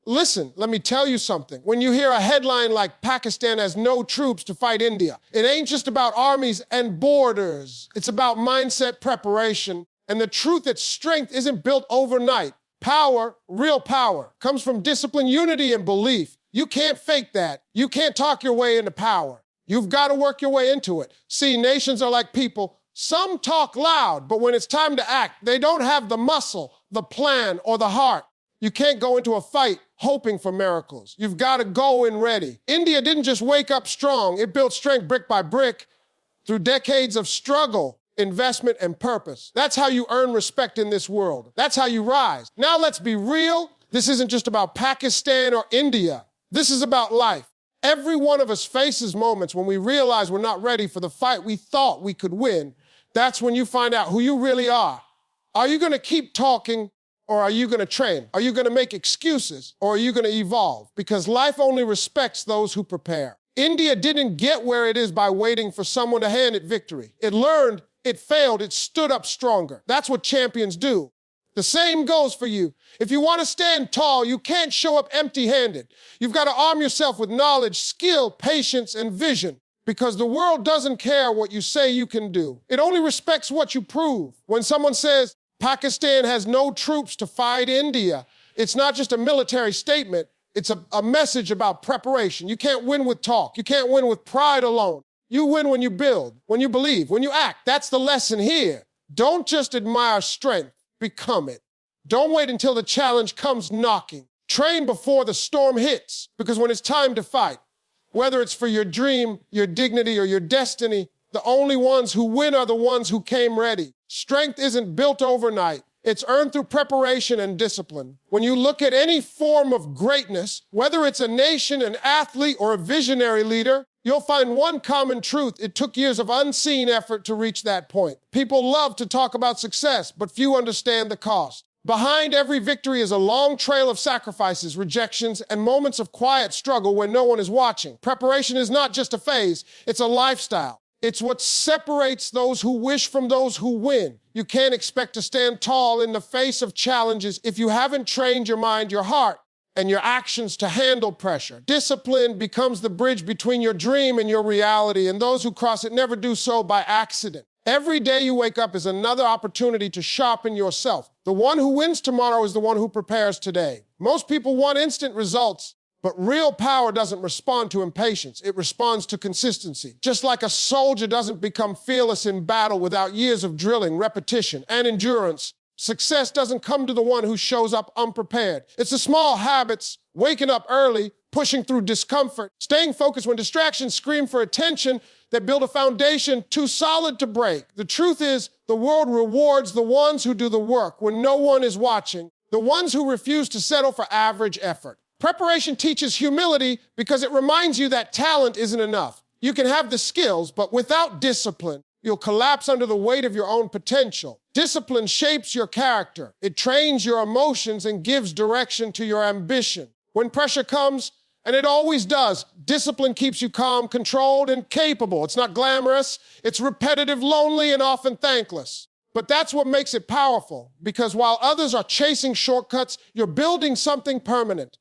Listen, let me tell you something. When you hear a headline like Pakistan has no troops to fight India, it ain't just about armies and borders. It's about mindset preparation. And the truth that strength isn't built overnight. Power, real power, comes from discipline, unity, and belief. You can't fake that. You can't talk your way into power. You've got to work your way into it. See, nations are like people. Some talk loud, but when it's time to act, they don't have the muscle, the plan, or the heart. You can't go into a fight hoping for miracles. You've got to go in ready. India didn't just wake up strong. It built strength brick by brick through decades of struggle, investment, and purpose. That's how you earn respect in this world. That's how you rise. Now let's be real. This isn't just about Pakistan or India. This is about life. Every one of us faces moments when we realize we're not ready for the fight we thought we could win. That's when you find out who you really are. Are you going to keep talking, or are you going to train? Are you going to make excuses, or are you going to evolve? Because life only respects those who prepare. India didn't get where it is by waiting for someone to hand it victory. It learned, it failed, it stood up stronger. That's what champions do. The same goes for you. If you want to stand tall, you can't show up empty-handed. You've got to arm yourself with knowledge, skill, patience, and vision. Because the world doesn't care what you say you can do. It only respects what you prove. When someone says, Pakistan has no troops to fight India, it's not just a military statement, it's a message about preparation. You can't win with talk. You can't win with pride alone. You win when you build, when you believe, when you act. That's the lesson here. Don't just admire strength, become it. Don't wait until the challenge comes knocking. Train before the storm hits, because when it's time to fight, whether it's for your dream, your dignity, or your destiny, the only ones who win are the ones who came ready. Strength isn't built overnight. It's earned through preparation and discipline. When you look at any form of greatness, whether it's a nation, an athlete, or a visionary leader, you'll find one common truth. It took years of unseen effort to reach that point. People love to talk about success, but few understand the cost. Behind every victory is a long trail of sacrifices, rejections, and moments of quiet struggle when no one is watching. Preparation is not just a phase, it's a lifestyle. It's what separates those who wish from those who win. You can't expect to stand tall in the face of challenges if you haven't trained your mind, your heart, and your actions to handle pressure. Discipline becomes the bridge between your dream and your reality, and those who cross it never do so by accident. Every day you wake up is another opportunity to sharpen yourself. The one who wins tomorrow is the one who prepares today. Most people want instant results, but real power doesn't respond to impatience. It responds to consistency. Just like a soldier doesn't become fearless in battle without years of drilling, repetition, and endurance, success doesn't come to the one who shows up unprepared. It's the small habits, waking up early, pushing through discomfort, staying focused when distractions scream for attention, that build a foundation too solid to break. The truth is, the world rewards the ones who do the work when no one is watching, the ones who refuse to settle for average effort. Preparation teaches humility because it reminds you that talent isn't enough. You can have the skills, but without discipline, you'll collapse under the weight of your own potential. Discipline shapes your character. It trains your emotions and gives direction to your ambition. When pressure comes, and it always does, discipline keeps you calm, controlled, and capable. It's not glamorous. It's repetitive, lonely, and often thankless. But that's what makes it powerful, because while others are chasing shortcuts, you're building something permanent.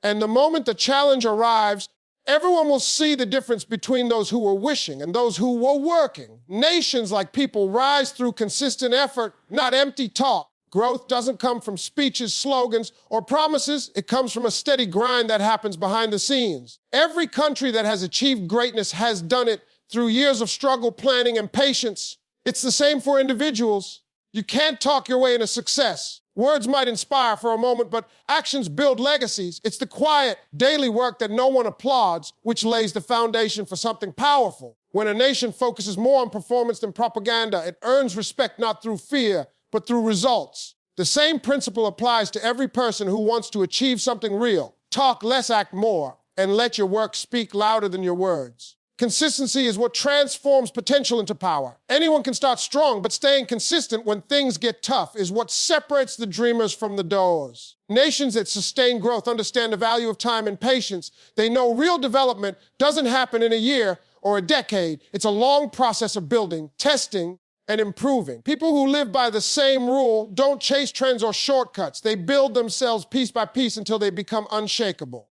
And the moment the challenge arrives, everyone will see the difference between those who were wishing and those who were working. Nations like people rise through consistent effort, not empty talk. Growth doesn't come from speeches, slogans, or promises. It comes from a steady grind that happens behind the scenes. Every country that has achieved greatness has done it through years of struggle, planning, and patience. It's the same for individuals. You can't talk your way into success. Words might inspire for a moment, but actions build legacies. It's the quiet, daily work that no one applauds, which lays the foundation for something powerful. When a nation focuses more on performance than propaganda, it earns respect not through fear, but through results. The same principle applies to every person who wants to achieve something real. Talk less, act more, and let your work speak louder than your words. Consistency is what transforms potential into power. Anyone can start strong, but staying consistent when things get tough is what separates the dreamers from the doers. Nations that sustain growth understand the value of time and patience. They know real development doesn't happen in a year or a decade. It's a long process of building, testing, and improving. People who live by the same rule don't chase trends or shortcuts. They build themselves piece by piece until they become unshakable.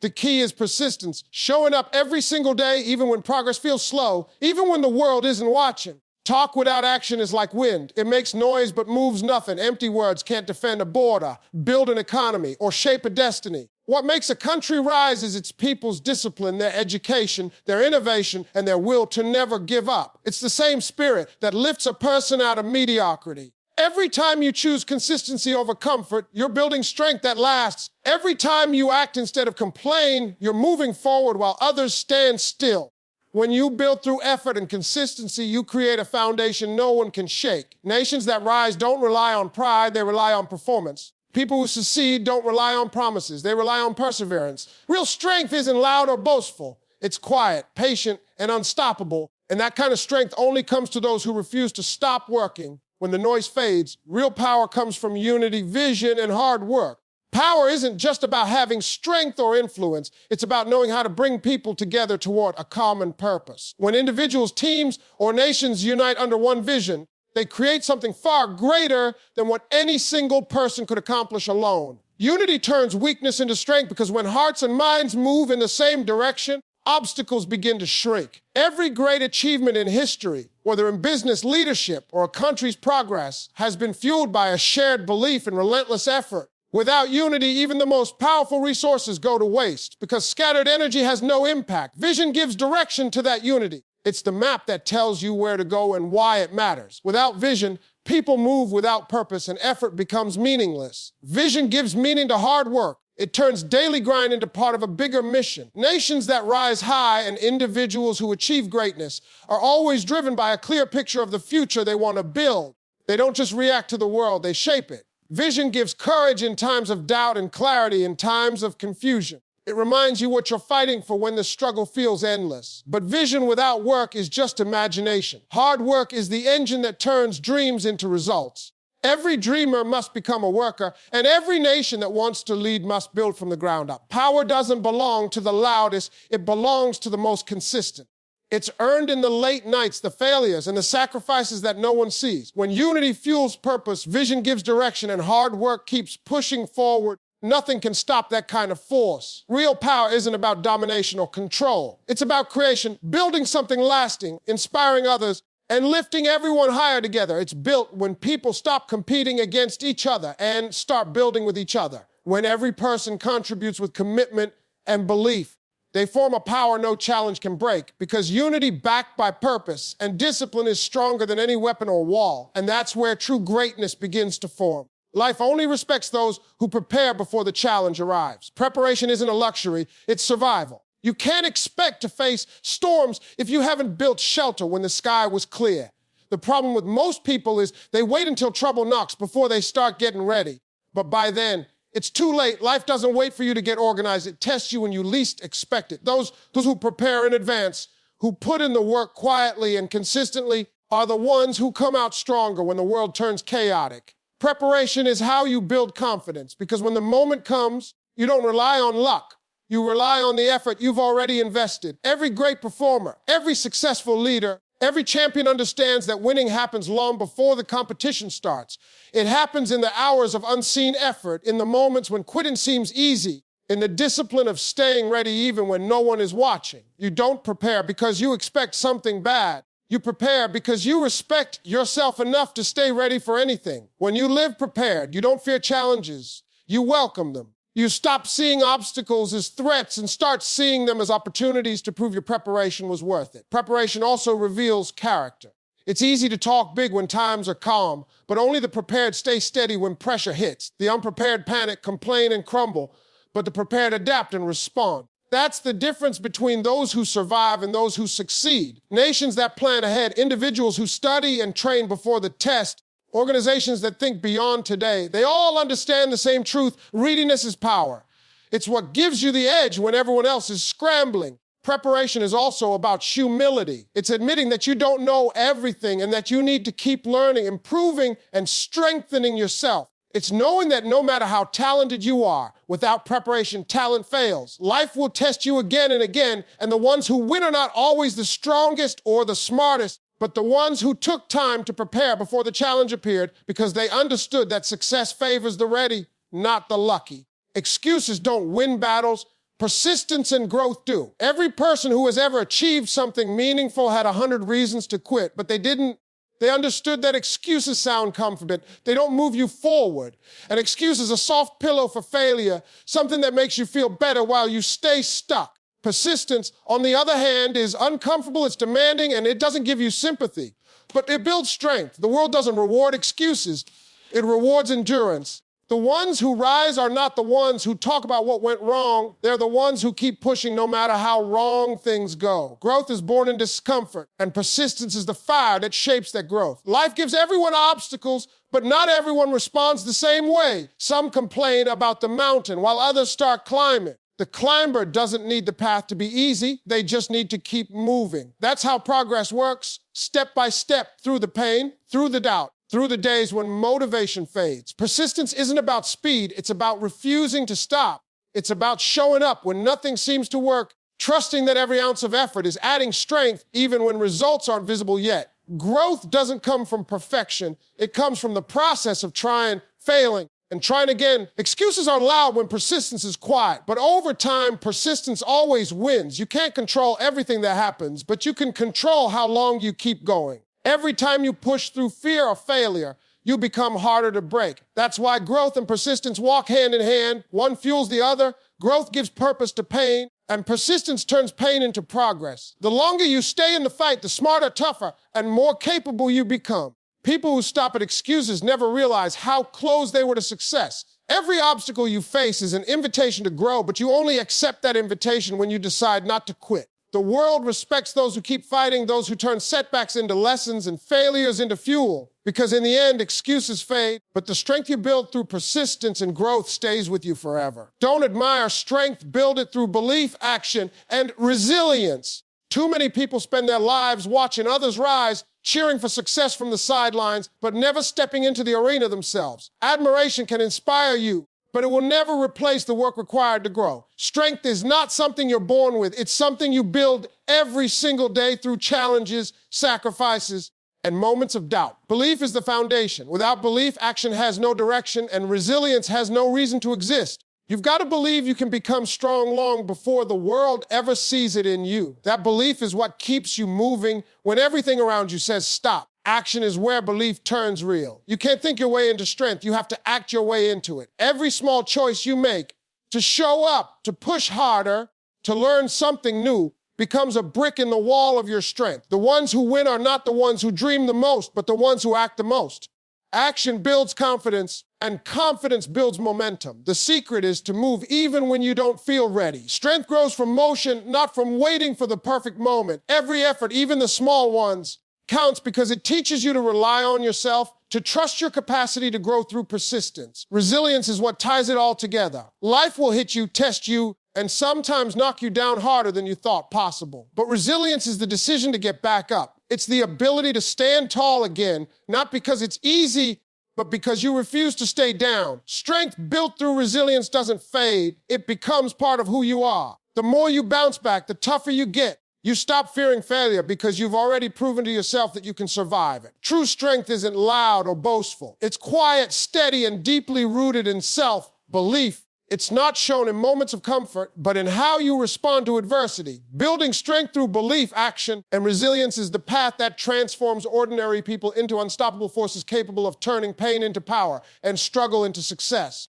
The key is persistence, showing up every single day, even when progress feels slow, even when the world isn't watching. Talk without action is like wind. It makes noise but moves nothing. Empty words can't defend a border, build an economy, or shape a destiny. What makes a country rise is its people's discipline, their education, their innovation, and their will to never give up. It's the same spirit that lifts a person out of mediocrity. Every time you choose consistency over comfort, you're building strength that lasts. Every time you act instead of complain, you're moving forward while others stand still. When you build through effort and consistency, you create a foundation no one can shake. Nations that rise don't rely on pride, they rely on performance. People who succeed don't rely on promises, they rely on perseverance. Real strength isn't loud or boastful. It's quiet, patient, and unstoppable. And that kind of strength only comes to those who refuse to stop working. When the noise fades, real power comes from unity, vision, and hard work. Power isn't just about having strength or influence. It's about knowing how to bring people together toward a common purpose. When individuals, teams, or nations unite under one vision, they create something far greater than what any single person could accomplish alone. Unity turns weakness into strength because when hearts and minds move in the same direction, obstacles begin to shrink. Every great achievement in history, whether in business leadership or a country's progress, has been fueled by a shared belief and relentless effort. Without unity, even the most powerful resources go to waste because scattered energy has no impact. Vision gives direction to that unity. It's the map that tells you where to go and why it matters. Without vision, people move without purpose and effort becomes meaningless. Vision gives meaning to hard work. It turns daily grind into part of a bigger mission. Nations that rise high and individuals who achieve greatness are always driven by a clear picture of the future they want to build. They don't just react to the world, they shape it. Vision gives courage in times of doubt and clarity in times of confusion. It reminds you what you're fighting for when the struggle feels endless. But vision without work is just imagination. Hard work is the engine that turns dreams into results. Every dreamer must become a worker, and every nation that wants to lead must build from the ground up. Power doesn't belong to the loudest, it belongs to the most consistent. It's earned in the late nights, the failures, and the sacrifices that no one sees. When unity fuels purpose, vision gives direction, and hard work keeps pushing forward, nothing can stop that kind of force. Real power isn't about domination or control. It's about creation, building something lasting, inspiring others, and lifting everyone higher together. It's built when people stop competing against each other and start building with each other. When every person contributes with commitment and belief, they form a power no challenge can break because unity backed by purpose and discipline is stronger than any weapon or wall. And that's where true greatness begins to form. Life only respects those who prepare before the challenge arrives. Preparation isn't a luxury, it's survival. You can't expect to face storms if you haven't built shelter when the sky was clear. The problem with most people is they wait until trouble knocks before they start getting ready. But by then, it's too late. Life doesn't wait for you to get organized. It tests you when you least expect it. Those who prepare in advance, who put in the work quietly and consistently, are the ones who come out stronger when the world turns chaotic. Preparation is how you build confidence, because when the moment comes, you don't rely on luck. You rely on the effort you've already invested. Every great performer, every successful leader, every champion understands that winning happens long before the competition starts. It happens in the hours of unseen effort, in the moments when quitting seems easy, in the discipline of staying ready even when no one is watching. You don't prepare because you expect something bad. You prepare because you respect yourself enough to stay ready for anything. When you live prepared, you don't fear challenges. You welcome them. You stop seeing obstacles as threats and start seeing them as opportunities to prove your preparation was worth it. Preparation also reveals character. It's easy to talk big when times are calm, but only the prepared stay steady when pressure hits. The unprepared panic, complain, and crumble, but the prepared adapt and respond. That's the difference between those who survive and those who succeed. Nations that plan ahead, individuals who study and train before the test, organizations that think beyond today, they all understand the same truth. Readiness is power. It's what gives you the edge when everyone else is scrambling. Preparation is also about humility. It's admitting that you don't know everything and that you need to keep learning, improving, and strengthening yourself. It's knowing that no matter how talented you are, without preparation, talent fails. Life will test you again and again, and the ones who win are not always the strongest or the smartest, but the ones who took time to prepare before the challenge appeared because they understood that success favors the ready, not the lucky. Excuses don't win battles. Persistence and growth do. Every person who has ever achieved something meaningful had 100 reasons to quit, but they didn't. They understood that excuses sound comfortable. They don't move you forward. An excuse is a soft pillow for failure, something that makes you feel better while you stay stuck. Persistence, on the other hand, is uncomfortable, it's demanding, and it doesn't give you sympathy. But it builds strength. The world doesn't reward excuses. It rewards endurance. The ones who rise are not the ones who talk about what went wrong. They're the ones who keep pushing no matter how wrong things go. Growth is born in discomfort, and persistence is the fire that shapes that growth. Life gives everyone obstacles, but not everyone responds the same way. Some complain about the mountain while others start climbing. The climber doesn't need the path to be easy. They just need to keep moving. That's how progress works, step by step, through the pain, through the doubt, through the days when motivation fades. Persistence isn't about speed, it's about refusing to stop. It's about showing up when nothing seems to work, trusting that every ounce of effort is adding strength even when results aren't visible yet. Growth doesn't come from perfection, it comes from the process of trying, failing, and trying again. Excuses are loud when persistence is quiet, but over time, persistence always wins. You can't control everything that happens, but you can control how long you keep going. Every time you push through fear or failure, you become harder to break. That's why growth and persistence walk hand in hand. One fuels the other. Growth gives purpose to pain, and persistence turns pain into progress. The longer you stay in the fight, the smarter, tougher, and more capable you become. People who stop at excuses never realize how close they were to success. Every obstacle you face is an invitation to grow, but you only accept that invitation when you decide not to quit. The world respects those who keep fighting, those who turn setbacks into lessons and failures into fuel. Because in the end, excuses fade, but the strength you build through persistence and growth stays with you forever. Don't admire strength, build it through belief, action, and resilience. Too many people spend their lives watching others rise, cheering for success from the sidelines, but never stepping into the arena themselves. Admiration can inspire you, but it will never replace the work required to grow. Strength is not something you're born with. It's something you build every single day through challenges, sacrifices, and moments of doubt. Belief is the foundation. Without belief, action has no direction, and resilience has no reason to exist. You've got to believe you can become strong long before the world ever sees it in you. That belief is what keeps you moving when everything around you says stop. Action is where belief turns real. You can't think your way into strength. You have to act your way into it. Every small choice you make to show up, to push harder, to learn something new, becomes a brick in the wall of your strength. The ones who win are not the ones who dream the most, but the ones who act the most. Action builds confidence, and confidence builds momentum. The secret is to move even when you don't feel ready. Strength grows from motion, not from waiting for the perfect moment. Every effort, even the small ones, counts because it teaches you to rely on yourself, to trust your capacity to grow through persistence. Resilience is what ties it all together. Life will hit you, test you, and sometimes knock you down harder than you thought possible. But resilience is the decision to get back up. It's the ability to stand tall again, not because it's easy, but because you refuse to stay down. Strength built through resilience doesn't fade. It becomes part of who you are. The more you bounce back, the tougher you get. You stop fearing failure because you've already proven to yourself that you can survive it. True strength isn't loud or boastful. It's quiet, steady, and deeply rooted in self-belief. It's not shown in moments of comfort, but in how you respond to adversity. Building strength through belief, action, and resilience is the path that transforms ordinary people into unstoppable forces capable of turning pain into power and struggle into success.